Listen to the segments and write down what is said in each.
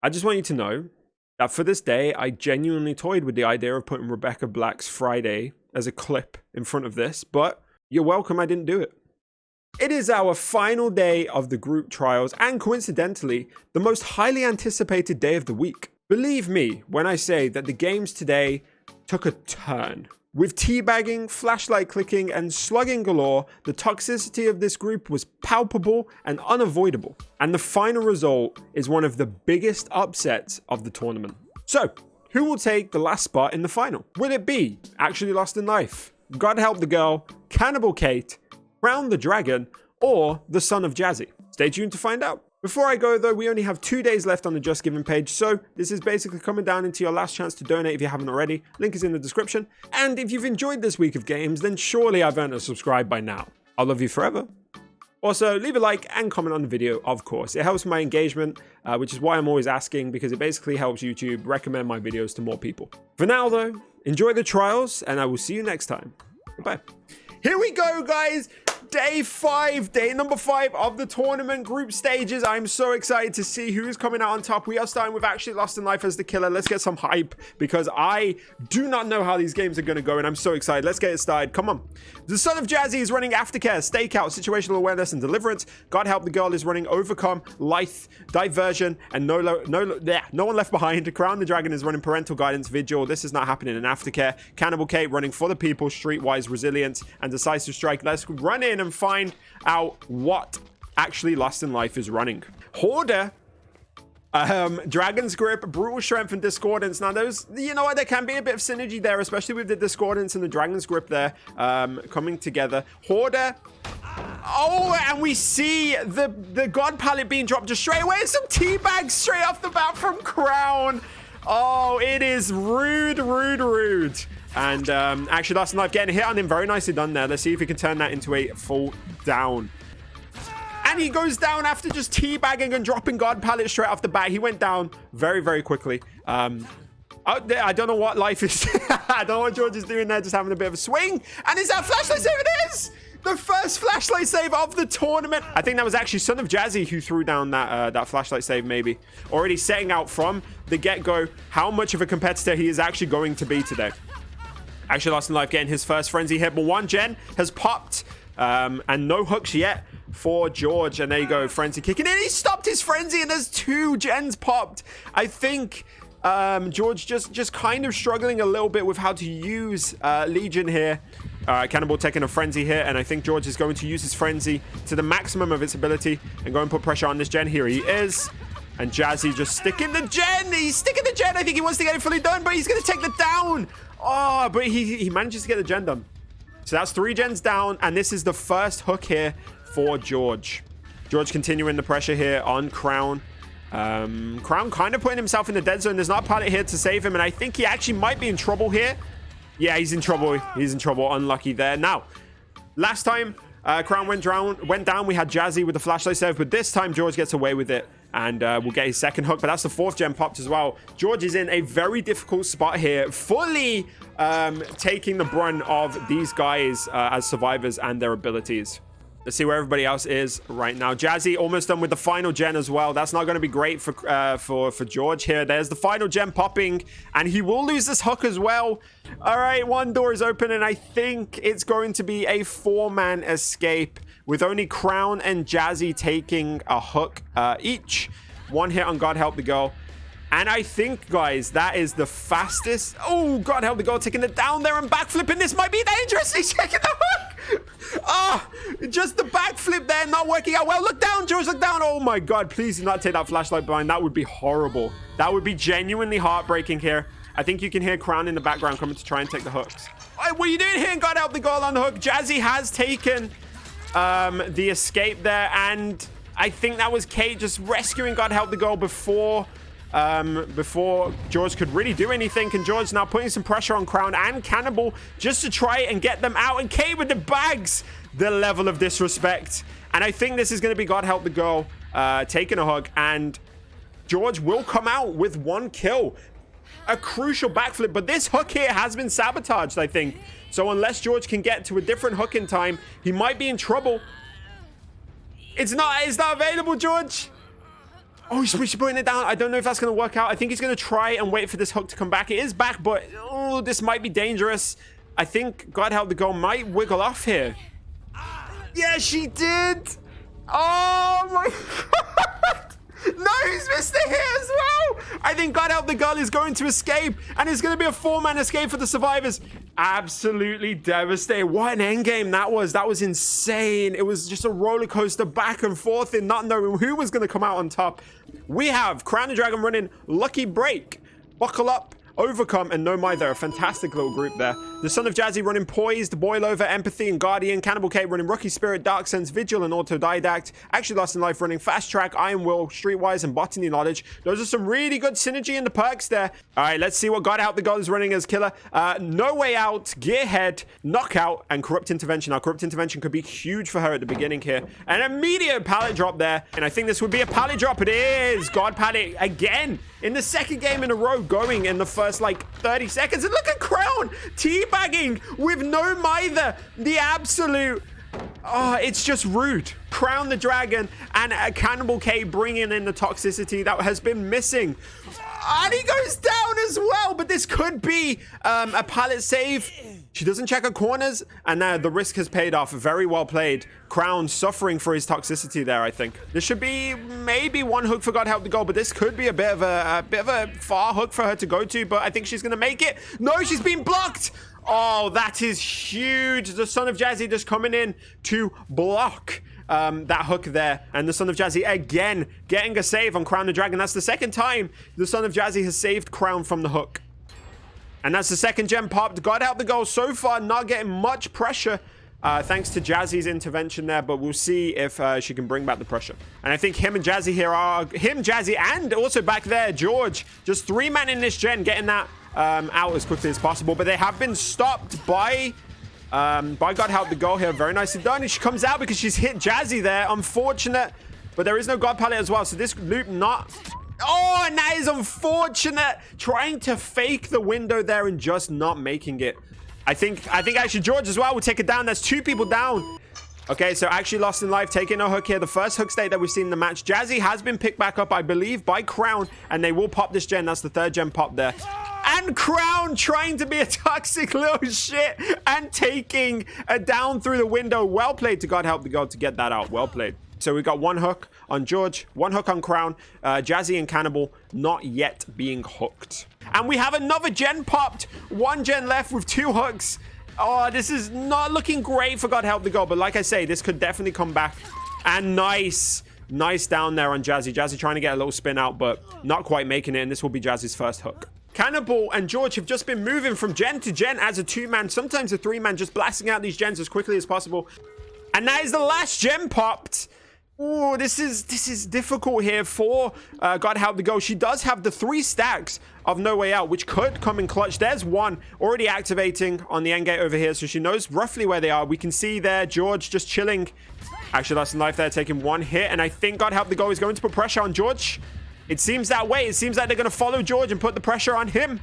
I just want you to know that for this day, I genuinely toyed with the idea of putting Rebecca Black's Friday as a clip in front of this, but you're welcome I didn't do it. It is our final day of the group trials, and coincidentally, the most highly anticipated day of the week. Believe me when I say that the games today took a turn. With teabagging, flashlight clicking, and slugging galore, the toxicity of this group was palpable and unavoidable. And the final result is one of the biggest upsets of the tournament. So, who will take the last spot in the final? Will it be Actually Lost in Life, God Help the Girl, Cannibal Kate, Crown the Dragon, or the Son of Jazzy? Stay tuned to find out. Before I go though, we only have 2 days left on the Just Giving page, so this is basically coming down into your last chance to donate if you haven't already. Link is in the description. And if you've enjoyed this week of games, then surely I've earned a subscribe by now. I'll love you forever. Also, leave a like and comment on the video, of course. It helps my engagement, which is why I'm always asking, because it basically helps YouTube recommend my videos to more people. For now though, enjoy the trials, and I will see you next time. Goodbye. Here we go, guys. Day number 5 of the tournament group stages. I'm so excited to see who's coming out on top. We are starting with Actually Lost in Life as the killer. Let's get some hype, because I do not know how these games are going to go, and I'm so excited. Let's get it started. Come on. The Son of Jazzy is running Aftercare, Stakeout, Situational Awareness, and Deliverance. God Help the Girl is running Overcome, Lithe, Diversion, and No One Left Behind. Crown the Dragon is running Parental Guidance, Vigil. This is not happening in Aftercare. Cannibal Kate running For the People, Streetwise, Resilience, and Decisive Strike. Let's run in and find out what Actually Lost in Life is running. Hoarder, Dragon's Grip, Brutal Strength, and Discordance. Now those, you know what, there can be a bit of synergy there, especially with the Discordance and the Dragon's Grip there coming together. Hoarder, oh, and we see the God Palette being dropped just straight away. Some teabags straight off the bat from Crown. Oh, it is rude. And Actually Lost in Life getting a hit on him. Very nicely done there. Let's see if he can turn that into a full down. And he goes down after just teabagging and dropping God Palette straight off the bat. He went down very quickly. I don't know what life is. I don't know what George is doing there. Just having a bit of a swing. And is that flashlight save? It is! The first flashlight save of the tournament. I think that was actually Son of Jazzy who threw down that flashlight save, maybe. Already setting out from the get-go how much of a competitor he is actually going to be today. Actually Lost in Life getting his first frenzy hit, but one gen has popped, and no hooks yet for George. And there you go, frenzy kicking in. He stopped his frenzy, and there's 2 gens popped. I think George just kind of struggling a little bit with how to use Legion here. Cannibal taking a frenzy here, and I think George is going to use his frenzy to the maximum of its ability and go and put pressure on this gen. Here he is. And Jazzy just sticking the gen. He's sticking the gen. I think he wants to get it fully done, but he's going to take the down. Oh, but he manages to get the gen done. So that's 3 gens down, and this is the first hook here for George. George continuing the pressure here on Crown. Crown kind of putting himself in the dead zone. There's not a pilot here to save him, and I think he actually might be in trouble here. Yeah, he's in trouble. He's in trouble. Unlucky there. Now, last time Crown went down, we had Jazzy with the flashlight save, but this time George gets away with it. And we'll get his second hook, but that's the 4th gen popped as well. George is in a very difficult spot here, fully taking the brunt of these guys as survivors and their abilities. Let's see where everybody else is right now. Jazzy almost done with the final gen as well. That's not going to be great for George here. There's the final gen popping, and he will lose this hook as well. All right, one door is open, and I think it's going to be a 4-man escape, with only Crown and Jazzy taking a hook each. 1 hit on God Help the Girl. And I think, guys, that is the fastest. Oh, God Help the Girl taking it down there and backflipping. This might be dangerous. He's taking the hook. Ah, just the backflip there, not working out well. Look down, George, look down. Oh, my God, please do not take that flashlight blind. That would be horrible. That would be genuinely heartbreaking here. I think you can hear Crown in the background coming to try and take the hooks. What are you doing here? God Help the Girl on the hook. Jazzy has taken the escape there, and I think that was Kate just rescuing God Help the Girl before George could really do anything. And George now putting some pressure on Crown and Cannibal just to try and get them out, and Kate with the bags. The level of disrespect, and I think this is going to be God Help the Girl taking a hook, and George will come out with 1 kill. A crucial backflip, but this hook here has been sabotaged, I think. So unless George can get to a different hook in time, he might be in trouble. It's not available, George. Oh, he's putting it down. I don't know if that's going to work out. I think he's going to try and wait for this hook to come back. It is back, but oh, this might be dangerous. I think God help the goal might wiggle off here. Yeah, she did. Oh my God. No, he's missed it here as well. I think God help the girl is going to escape, and it's going to be a 4-man escape for the survivors. Absolutely devastating. What an endgame that was. That was insane. It was just a roller coaster back and forth in not knowing who was going to come out on top. We have Crown the Dragon running Lucky Break, Buckle Up, Overcome, and No My. They're a fantastic little group there. The Son of Jazzy running Poised, Boil Over, Empathy, and Guardian. Cannibal K running Rookie Spirit, Dark Sense, Vigil, and Autodidact. Actually Lost in Life running Fast Track, Iron Will, Streetwise, and Botany Knowledge. Those are some really good synergy in the perks there. All right, let's see what God Help the God is running as killer. No Way Out, Gearhead, Knockout, and Corrupt Intervention. Now, Corrupt Intervention could be huge for her at the beginning here. An immediate pallet drop there, and I think this would be a pallet drop. It is. God pallet again in the second game in a row, going in the first like 30 seconds. And look at Crown teabagging with No Mither. The absolute, oh, it's just rude. Crown the Dragon and Cannibal K bringing in the toxicity that has been missing. And he goes down as well, but this could be a pallet save. She doesn't check her corners, and the risk has paid off. Very well played. Crown suffering for his toxicity there, I think. This should be maybe one hook for God Help the Goal, but this could be a bit of a far hook for her to go to, but I think she's going to make it. No, she's been blocked. Oh, that is huge. The Son of Jazzy just coming in to block that hook there. And the Son of Jazzy again getting a save on Crown the Dragon. That's the second time the Son of Jazzy has saved Crown from the hook. And that's the second gem popped. God Help the Goal so far not getting much pressure thanks to Jazzy's intervention there, but we'll see if she can bring back the pressure. And I think him and Jazzy here are Jazzy, and also back there George, just 3-man in this gen, getting that out as quickly as possible. But they have been stopped by God Help the Goal here. Very nicely done. And she comes out because she's hit Jazzy there. Unfortunate, but there is no God Pallet as well, so this loop not. Oh, and that is unfortunate. Trying to fake the window there and just not making it. I think actually George as well will take it down. That's 2 people down. Okay, so actually Lost in Life taking a hook here. The first hook state that we've seen in the match. Jazzy has been picked back up, I believe, by Crown, and they will pop this gen. That's the 3rd gen pop there. And Crown trying to be a toxic little shit and taking a down through the window. Well played to God Help the God to get that out. Well played. So we got 1 hook on George, 1 hook on Crown, Jazzy and Cannibal not yet being hooked. And we have another gen popped, 1 gen left with 2 hooks. Oh, this is not looking great for God Help the God, but like I say, this could definitely come back. And nice down there on Jazzy. Jazzy trying to get a little spin out, but not quite making it, and this will be Jazzy's first hook. Cannibal and George have just been moving from gen to gen as a 2-man, sometimes a 3-man, just blasting out these gens as quickly as possible. And that is the last gem popped. Oh, this is difficult here for God Help the Go. She does have the 3 stacks of No Way Out, which could come in clutch. There's 1 already activating on the end gate over here, so she knows roughly where they are. We can see there George just chilling. Actually, Lost in Life there, taking 1 hit, and I think God Help the Go is going to put pressure on George. It seems that way. It seems like they're going to follow George and put the pressure on him.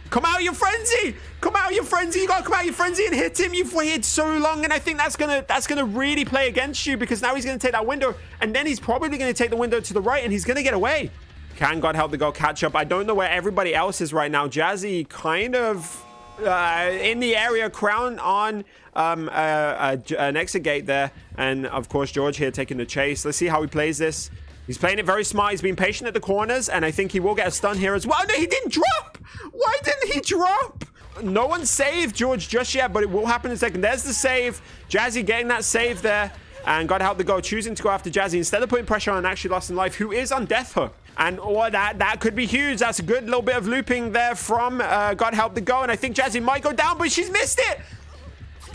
Come out your frenzy! Come out your frenzy! You gotta come out your frenzy and hit him. You've waited so long, and I think that's gonna really play against you, because now he's gonna take that window, and then he's probably gonna take the window to the right, and he's gonna get away. Can God Help the God catch up? I don't know where everybody else is right now. Jazzy kind of in the area. Crown on an exit gate there, and of course George here taking the chase. Let's see how he plays this. He's playing it very smart. He's been patient at the corners, and I think he will get a stun here as well. No, he didn't drop! Why didn't he drop? No one saved George just yet, but it will happen in a second. There's the save. Jazzy getting that save there, and God Help the Go choosing to go after Jazzy instead of putting pressure on Actually Lost in Life, who is on death hook. And that could be huge. That's a good little bit of looping there from God Help the Go, and I think Jazzy might go down, but she's missed it!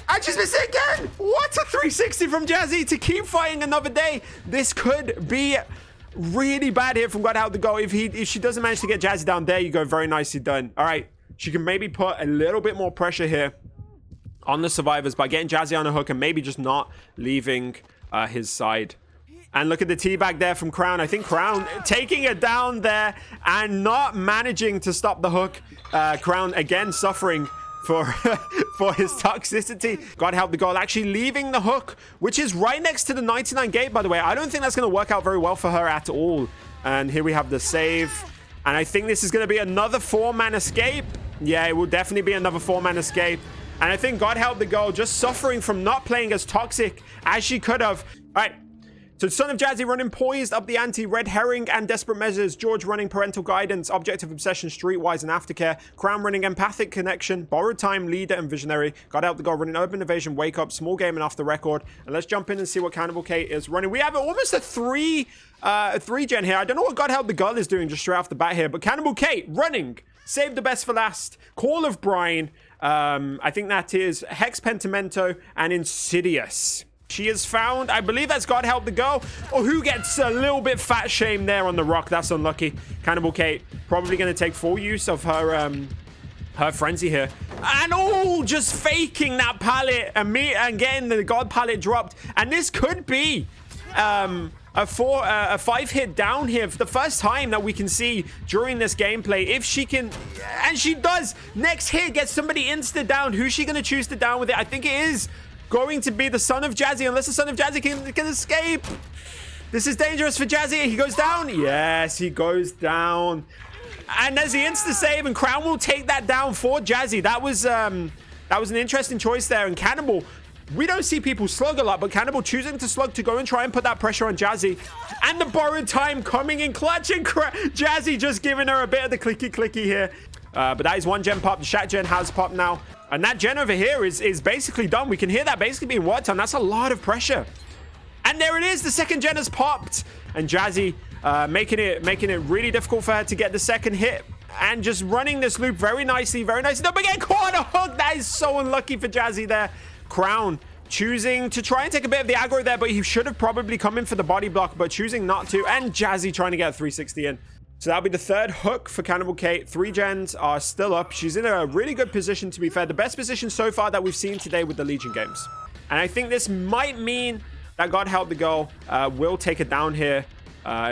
I just missed it again! What a 360 from Jazzy to keep fighting another day. This could be really bad here from God Help the Go. If she doesn't manage to get Jazzy down, there you go. Very nicely done. All right. She can maybe put a little bit more pressure here on the survivors by getting Jazzy on a hook and maybe just not leaving his side. And look at the teabag there from Crown. I think Crown taking it down there and not managing to stop the hook. Crown again suffering for for his toxicity. God help the goal, actually leaving the hook, which is right next to the 99 gate, by the way. I don't think that's going to work out very well for her at all. And here we have the save. And I think this is going to be another 4-man escape. Yeah, it will definitely be another 4-man escape. And I think God help the girl just suffering from not playing as toxic as she could have. All right. So Son of Jazzy running Poised, Up the Ante, Red Herring, and Desperate Measures. George running Parental Guidance, Objective Obsession, Streetwise, and Aftercare. Crown running Empathic Connection, Borrowed Time, Leader, and Visionary. God help the girl running Urban Evasion, Wake Up, Small Game, and Off the Record. And let's jump in and see what Cannibal Kate is running. We have almost a three gen here. I don't know what God help the girl is doing just straight off the bat here, but Cannibal Kate running Save the Best for Last, Call of Brine. I think that is Hex Pentimento and Insidious. She is found. I believe that's God help the girl. Or who gets a little bit fat shamed there on the rock. That's unlucky. Cannibal Kate probably going to take full use of her frenzy here. And just faking that pallet and getting the God pallet dropped. And this could be a 5-hit down here for the first time that we can see during this gameplay. If she can, and she does, next hit gets somebody insta down. Who's she going to choose to down with it? I think it is going to be the Son of Jazzy, unless the Son of Jazzy can escape. This is dangerous for Jazzy. He goes down. Yes, he goes down. And there's the insta save, and Crown will take that down for Jazzy. That was an interesting choice there. And Cannibal, we don't see people slug a lot, but Cannibal choosing to slug to go and try and put that pressure on Jazzy. And the Borrowed Time coming in clutch, and Jazzy just giving her a bit of the clicky here. But that is one gen pop. The Shat gen has popped now. And that gen over here is basically done. We can hear that basically being worked on. That's a lot of pressure. And there it is. The second gen has popped. And Jazzy making it really difficult for her to get the second hit. And just running this loop very nicely, very nicely. No, but get caught on a hook. That is so unlucky for Jazzy there. Crown choosing to try and take a bit of the aggro there, but he should have probably come in for the body block, but choosing not to. And Jazzy trying to get a 360 in. So that'll be the third hook for Cannibal Kate. 3 gens are still up. She's in a really good position, to be fair. The best position so far that we've seen today with the Legion games. And I think this might mean that God help the girl will take it down here.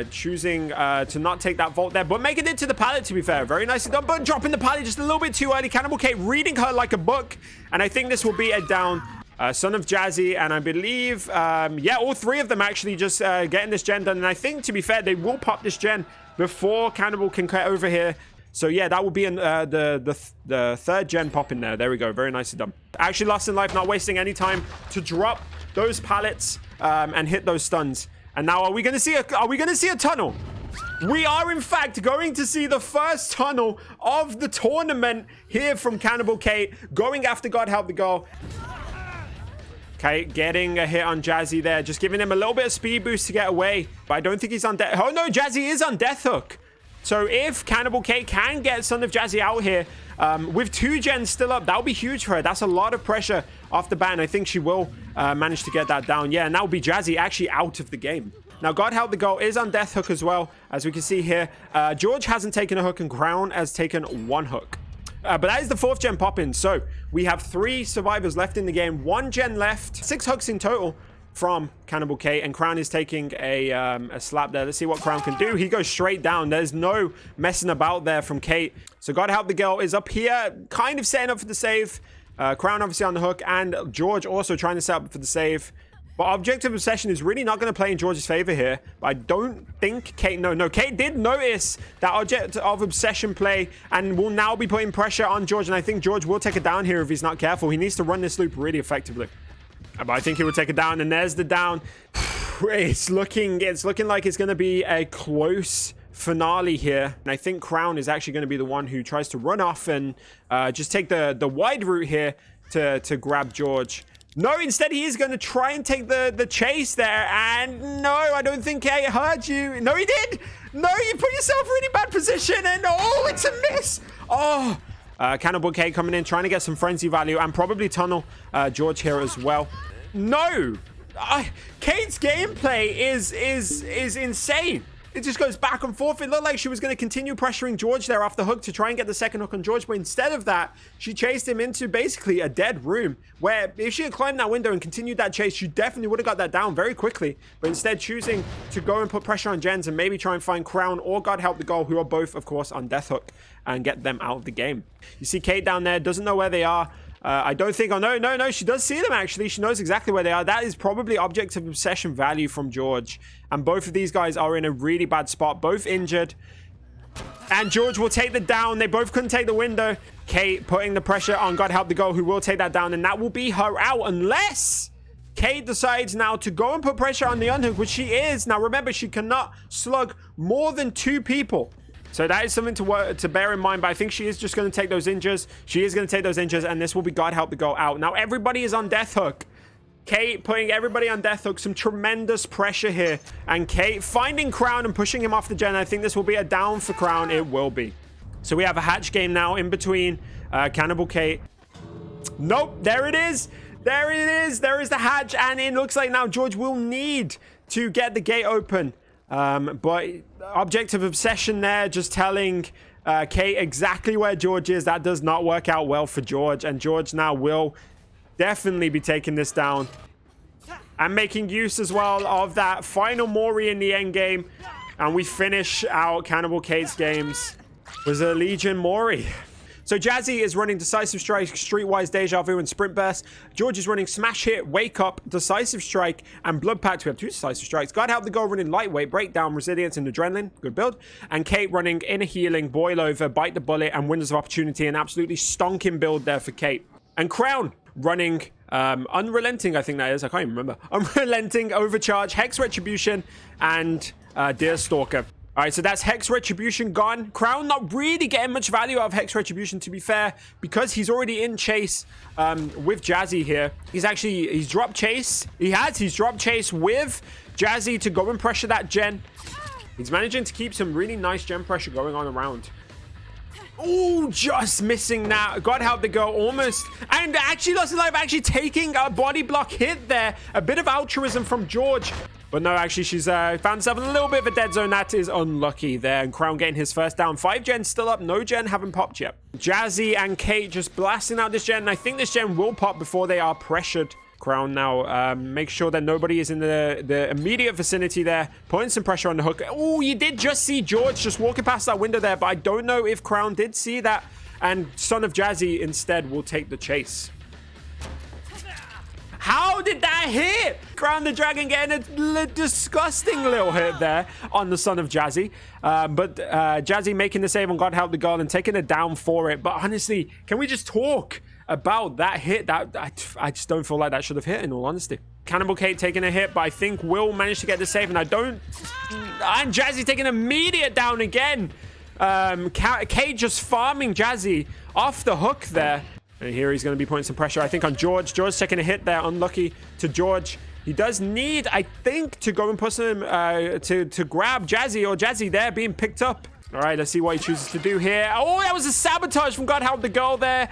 Choosing to not take that vault there, but making it to the pallet, to be fair. Very nicely done, but dropping the pallet just a little bit too early. Cannibal Kate reading her like a book. And I think this will be a down. Son of Jazzy, and I believe, yeah, all 3 of them actually just getting this gen done. And I think, to be fair, they will pop this gen before Cannibal can cut over here. So yeah, that will be in the third gen pop in there. There we go. Very nicely done. Actually lost in life, not wasting any time to drop those pallets and hit those stuns. And now are we going to see a tunnel? We are in fact going to see the first tunnel of the tournament here from Cannibal Kate, going after God help the girl. Okay, getting a hit on Jazzy there. Just giving him a little bit of speed boost to get away. But I don't think he's on death. Oh, no, Jazzy is on death hook. So if Cannibal Kate can get Son of Jazzy out here, with 2 gens still up, that'll be huge for her. That's a lot of pressure off the bat, and I think she will manage to get that down. Yeah, and that'll be Jazzy actually out of the game. Now, God help the girl is on death hook as well, as we can see here. George hasn't taken a hook, and Crown has taken 1 hook. But that is the 4th gen pop-in. So we have 3 survivors left in the game. 1 gen left. 6 hooks in total from Cannibal Kate. And Crown is taking a slap there. Let's see what Crown can do. He goes straight down. There's no messing about there from Kate. So God help the girl is up here, kind of setting up for the save. Crown obviously on the hook. And George also trying to set up for the save. But Objective Obsession is really not going to play in George's favor here. But I don't think Kate... No, Kate did notice that Object of Obsession play and will now be putting pressure on George. And I think George will take it down here if he's not careful. He needs to run this loop really effectively. But I think he will take it down. And there's the down. It's looking like it's going to be a close finale here. And I think Crown is actually going to be the one who tries to run off and just take the wide route here to grab George. No, instead he is going to try and take the chase there. And no, I don't think Kate heard you. No, he did. No, you put yourself in a really bad position. And oh, it's a miss. Oh, Cannibal Kate coming in, trying to get some frenzy value and probably tunnel George here as well. No, Kate's gameplay is insane. It just goes back and forth. It looked like she was going to continue pressuring George there off the hook to try and get the second hook on George. But instead of that, she chased him into basically a dead room where if she had climbed that window and continued that chase, she definitely would have got that down very quickly. But instead choosing to go and put pressure on Jens and maybe try and find Crown or God Help the Goal, who are both, of course, on death hook, and get them out of the game. You see Kate down there, doesn't know where they are. I don't think, oh no, she does see them actually. She knows exactly where they are. That is probably object of obsession value from George. And both of these guys are in a really bad spot, both injured. And George will take the down. They both couldn't take the window. Kate putting the pressure on God Help the Goal, who will take that down. And that will be her out unless Kate decides now to go and put pressure on the unhook, which she is. Now remember, she cannot slug more than 2 people. So that is something to bear in mind, but I think she is just going to take those injures. She is going to take those injures, and this will be God Help the Goal out. Now, everybody is on death hook. Kate putting everybody on death hook. Some tremendous pressure here. And Kate finding Crown and pushing him off the gen. I think this will be a down for Crown. It will be. So we have a hatch game now in between Cannibal Kate. Nope, there it is. There it is. There is the hatch, and it looks like now George will need to get the gate open. But object of obsession there, just telling Kate exactly where George is. That does not work out well for George, and George now will definitely be taking this down and making use as well of that final Mori in the end game. And we finish out Cannibal Kate's games with a Legion Mori. So Jazzy is running Decisive Strike, Streetwise, Deja Vu, and Sprint Burst. George is running Smash Hit, Wake Up, Decisive Strike, and Blood Pact. We have 2 Decisive Strikes. God Help the Goal running Lightweight, Breakdown, Resilience, and Adrenaline. Good build. And Kate running Inner Healing, Boil Over, Bite the Bullet, and Windows of Opportunity. An absolutely stonking build there for Kate. And Crown running Unrelenting, I think that is. I can't even remember. Unrelenting, Overcharge, Hex Retribution, and Deerstalker. All right, so that's Hex Retribution gone. Crown not really getting much value out of Hex Retribution, to be fair, because he's already in chase with Jazzy here. He's dropped chase. He's dropped chase with Jazzy to go and pressure that gen. He's managing to keep some really nice gen pressure going on around. Oh, just missing that. God Help the Goal almost. And actually lost his life, actually taking a body block hit there. A bit of altruism from George. But no, actually, she's found herself in a little bit of a dead zone. That is unlucky there. And Crown getting his first down. 5 gens still up. No gen haven't popped yet. Jazzy and Kate just blasting out this gen. And I think this gen will pop before they are pressured. Crown now make sure that nobody is in the immediate vicinity there. Putting some pressure on the hook. Oh, you did just see George just walking past that window there. But I don't know if Crown did see that. And Son of Jazzy instead will take the chase. How did that hit? Crown the Dragon getting a disgusting little hit there on the Son of Jazzy. But Jazzy making the save on God Help the Goal and taking it down for it. But honestly, can we just talk about that hit? That I just don't feel like that should have hit, in all honesty. Cannibal Kate taking a hit, but I think Will managed to get the save. And Jazzy taking immediate down again. Kate just farming Jazzy off the hook there. And here he's going to be putting some pressure, I think, on George. George taking a hit there. Unlucky to George. He does need, I think, to go and put some, to grab Jazzy, or Jazzy there being picked up. All right, let's see what he chooses to do here. Oh, that was a sabotage from God Help the Goal there.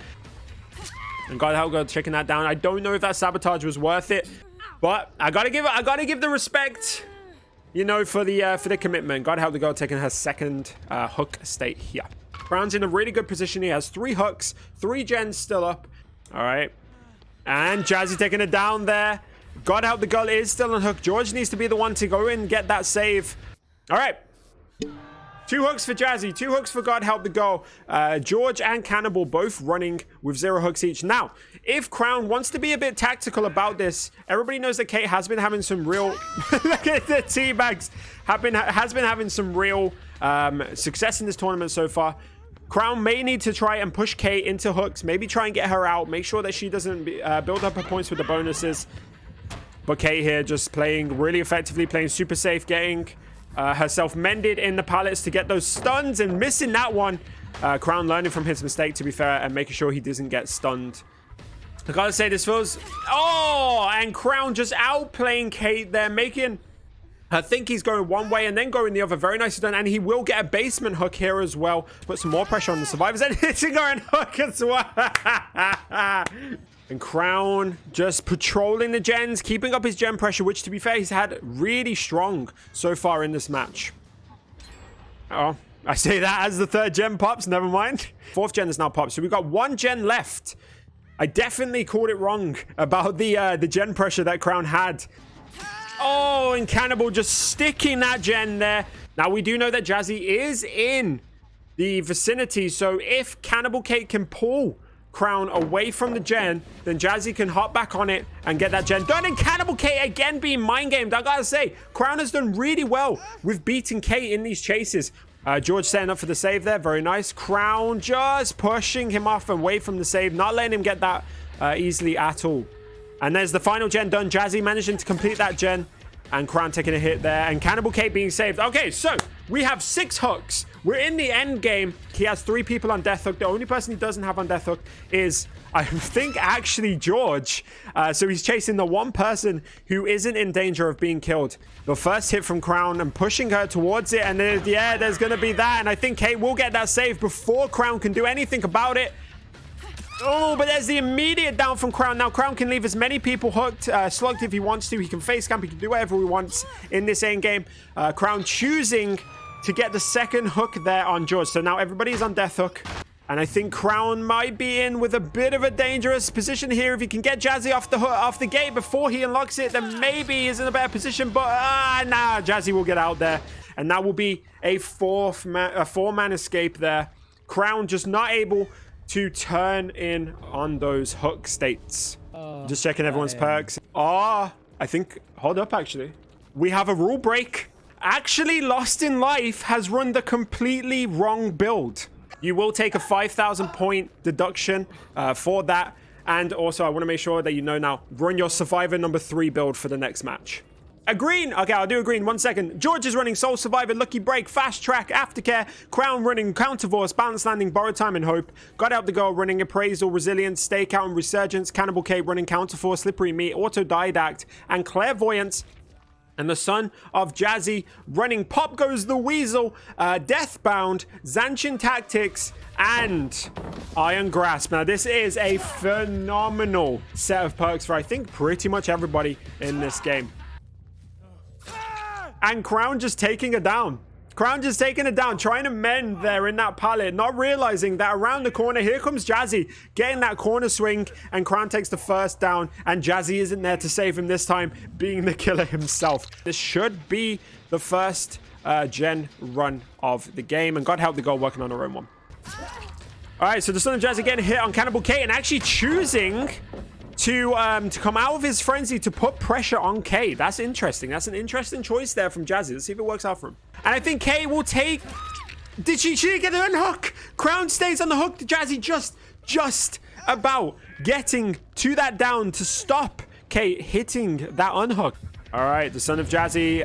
And God Help the Goal checking that down. I don't know if that sabotage was worth it, but I gotta give the respect, you know, for the commitment. God Help the Goal taking her second hook state here. Crown's in a really good position. He has 3 hooks, 3 gens still up. All right. And Jazzy taking it down there. God Help the Goal is still on hook. George needs to be the one to go in and get that save. All right. 2 hooks for Jazzy, 2 hooks for God Help the Goal. George and Cannibal both running with 0 hooks each. Now, if Crown wants to be a bit tactical about this, everybody knows that Kate has been having some real... Look at the teabags. Has been having some real success in this tournament so far. Crown may need to try and push Kate into hooks. Maybe try and get her out. Make sure that she doesn't build up her points with the bonuses. But Kate here just playing really effectively, playing super safe, getting herself mended in the pallets to get those stuns and missing that one. Crown learning from his mistake, to be fair, and making sure he doesn't get stunned. I gotta say, this feels... Oh, and Crown just outplaying Kate there, making... I think he's going one way and then going the other. Very nicely done. And he will get a basement hook here as well. Put some more pressure on the survivors. And hitting her and hook as well. And Crown just patrolling the gens, keeping up his gen pressure, which, to be fair, he's had really strong so far in this match. Oh, I say that as the 3rd gen pops. Never mind. 4th gen is now popped. So we've got 1 gen left. I definitely called it wrong about the gen pressure that Crown had. Oh, and Cannibal just sticking that gen there. Now, we do know that Jazzy is in the vicinity. So if Cannibal Kate can pull Crown away from the gen, then Jazzy can hop back on it and get that gen done. And Cannibal Kate again being mind gamed. I gotta say, Crown has done really well with beating Kate in these chases. George setting up for the save there. Very nice. Crown just pushing him off and away from the save. Not letting him get that easily at all. And there's the final gen done. Jazzy managing to complete that gen. And Crown taking a hit there. And Cannibal Kate being saved. Okay, so we have 6 hooks. We're in the end game. He has 3 people on death hook. The only person he doesn't have on death hook is, I think, actually George. So he's chasing the one person who isn't in danger of being killed. The first hit from Crown and pushing her towards it. And yeah, there's going to be that. And I think Kate will get that save before Crown can do anything about it. Oh, but there's the immediate down from Crown. Now, Crown can leave as many people hooked, slugged if he wants to. He can face camp. He can do whatever he wants in this end game. Crown choosing to get the 2nd hook there on George. So now everybody's on death hook. And I think Crown might be in with a bit of a dangerous position here. If he can get Jazzy off the gate before he unlocks it, then maybe he's in a better position. But nah, Jazzy will get out there. And that will be a 4-man escape there. Crown just not able to turn in on those hook states. Just checking everyone's perks. I think, hold up, actually. We have a rule break. Actually, Lost in Life has run the completely wrong build. You will take a 5,000 point deduction for that. And also, I want to make sure that you know now, run your Survivor number 3 build for the next match. A green. Okay, I'll do a green. 1 second. George is running Soul Survivor, Lucky Break, Fast Track, Aftercare. Crown running Counterforce, Balance Landing, Borrowed Time and Hope. God Help the Girl running Appraisal, Resilience, Stakeout and Resurgence. Cannibal Kate running Counterforce, Slippery Meat, Autodidact, and Clairvoyance. And the son of Jazzy running Pop Goes the Weasel, Deathbound, Zanchin Tactics, and Iron Grasp. Now, this is a phenomenal set of perks for, I think, pretty much everybody in this game. And Crown just taking it down. Crown just taking it down, trying to mend there in that pallet, not realizing that around the corner, here comes Jazzy, getting that corner swing, and Crown takes the first down, and Jazzy isn't there to save him this time, being the killer himself. This should be the first gen run of the game, and God help the girl working on her own one. All right, so the son of Jazzy getting hit on Cannibal Kate, and actually choosing to come out of his frenzy to put pressure on Kay. That's interesting. That's an interesting choice there from Jazzy. Let's see if it works out for him. And I think Kay will take... Did she get her unhook? Crown stays on the hook. Jazzy just about getting to that down to stop Kay hitting that unhook. All right, the son of Jazzy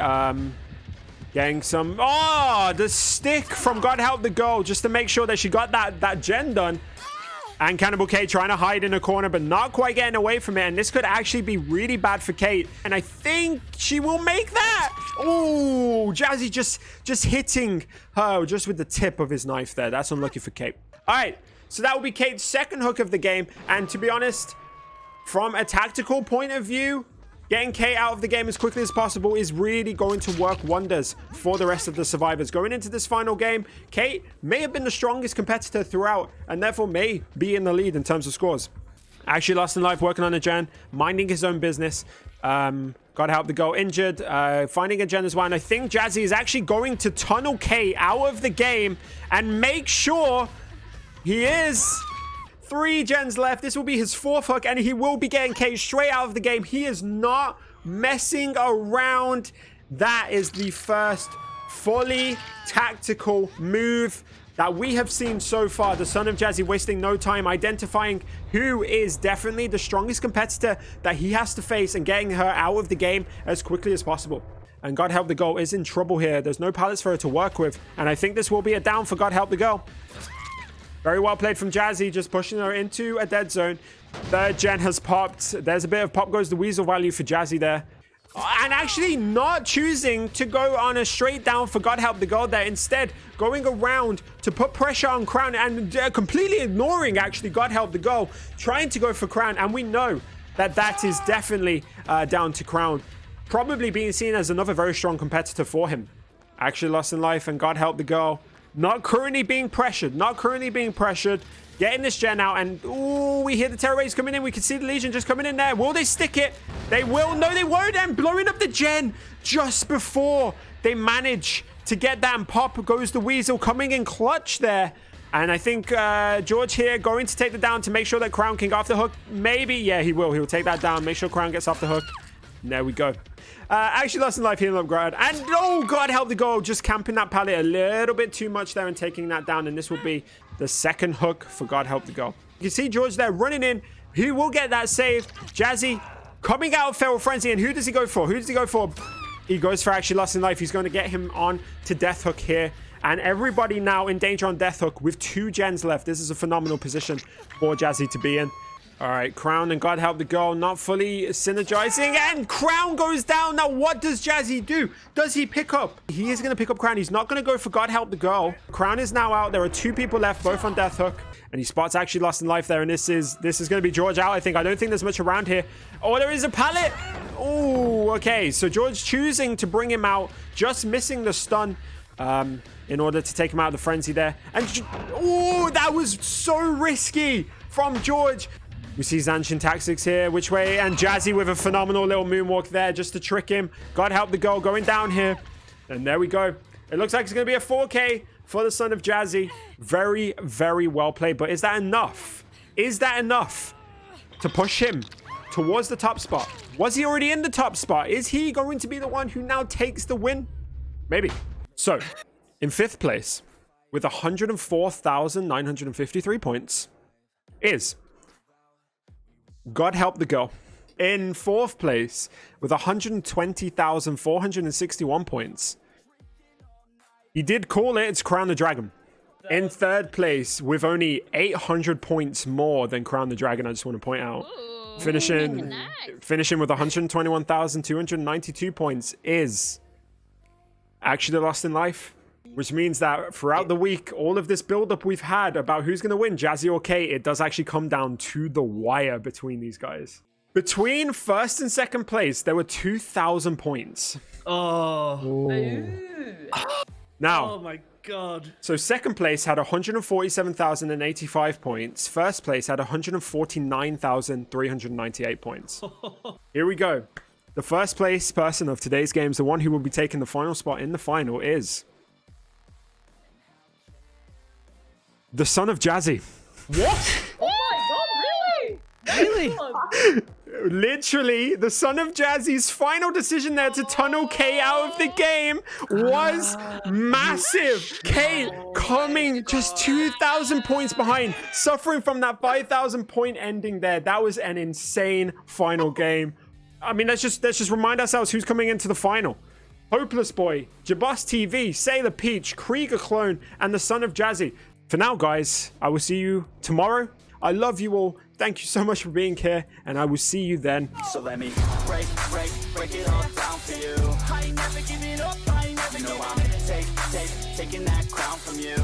getting some... Oh, the stick from God Help the Girl just to make sure that she got that gen done. And Cannibal Kate trying to hide in a corner, but not quite getting away from it. And this could actually be really bad for Kate. And I think she will make that. Oh, Jazzy just hitting her just with the tip of his knife there. That's unlucky for Kate. All right, so that will be Kate's 2nd hook of the game. And to be honest, from a tactical point of view, getting Kate out of the game as quickly as possible is really going to work wonders for the rest of the survivors. Going into this final game, Kate may have been the strongest competitor throughout and therefore may be in the lead in terms of scores. Actually Lost in Life working on a gen, minding his own business. God Help the Girl injured, finding a gen as well. And I think Jazzy is actually going to tunnel Kate out of the game and make sure he is... 3 gens left. This will be his 4th hook, and he will be getting Kate straight out of the game. He is not messing around. That is the first fully tactical move that we have seen so far. The son of Jazzy wasting no time identifying who is definitely the strongest competitor that he has to face and getting her out of the game as quickly as possible. And God Help the Girl is in trouble here. There's no pallets for her to work with, and I think this will be a down for God Help the Girl. Very well played from Jazzy, just pushing her into a dead zone. 3rd gen has popped. There's a bit of Pop Goes the Weasel value for Jazzy there. And actually not choosing to go on a straight down for God Help the Girl there. Instead, going around to put pressure on Crown and completely ignoring, actually, God Help the Girl, trying to go for Crown. And we know that that is definitely down to Crown. Probably being seen as another very strong competitor for him. Actually lost in life, and God help the girl. Not currently being pressured. Not currently being pressured. Getting this gen out, and ooh, we hear the terror rays coming in. We can see the Legion just coming in there. Will they stick it? They will. No, they won't. And blowing up the gen just before they manage to get that, and pop goes the Weasel, coming in clutch there. And I think George here going to take the down to make sure that Crown can go off the hook. Maybe. Yeah, he will. He'll take that down. Make sure Crown gets off the hook. And there we go. Actually lost in life, healing up Grad. And oh, God help the goal. Just camping that pallet a little bit too much there and taking that down. And this will be the second hook for God help the goal. You can see George there running in. He will get that save. Jazzy coming out of Feral Frenzy. And who does he go for? Who does he go for? He goes for actually lost in life. He's going to get him on to Death Hook here. And everybody now in danger on Death Hook with 2 gens left. This is a phenomenal position for Jazzy to be in. All right, Crown and God help the girl not fully synergizing, and Crown goes down. Now, what does Jazzy do? Does he pick up? He is going to pick up Crown. He's not going to go for God help the girl. Crown is now out. There are 2 people left, both on Death Hook, and he spots actually lost in life there. And this is going to be George out. I don't think there's much around here. Oh, there is a pallet. Oh, okay. So George choosing to bring him out, just missing the stun. In order to take him out of the frenzy there. And oh, that was so risky from George. We see Zanshin tactics here. Which way? And Jazzy with a phenomenal little moonwalk there just to trick him. God help the girl going down here. And there we go. It looks like it's going to be a 4K for the son of Jazzy. Very, very well played. But is that enough? Is that enough to push him towards the top spot? Was he already in the top spot? Is he going to be the one who now takes the win? Maybe. So, in 5th place, with 104,953 points, is God help the girl. In 4th place, with 120,461 points, he did call it, it's Crown the Dragon. In 3rd place, with only 800 points more than Crown the Dragon, I just want to point out. Finishing with 121,292 points is actually lost in life. Which means that throughout the week, all of this build-up we've had about who's going to win, Jazzy or Kate, it does actually come down to the wire between these guys. Between 1st and 2nd place, there were 2,000 points. Oh. Now, oh my God. So 2nd place had 147,085 points. 1st place had 149,398 points. Here we go. The 1st place person of today's games, the one who will be taking the final spot in the final, is the son of Jazzy. What? Oh my God, really? Really? Literally, the son of Jazzy's final decision there to tunnel Kay out of the game was massive. Kay coming just 2,000 points behind, suffering from that 5,000 point ending there. That was an insane final game. I mean, let's just remind ourselves who's coming into the final. Hopeless Boy, Jabos TV, Sailor Peach, Krieger Clone, and the son of Jazzy. For now, guys, I will see you tomorrow. I love you all. Thank you so much for being here, and I will see you then. So let me break it all down for you. I ain't never giving up, I ain't never giving up. I'm taking that crown from you.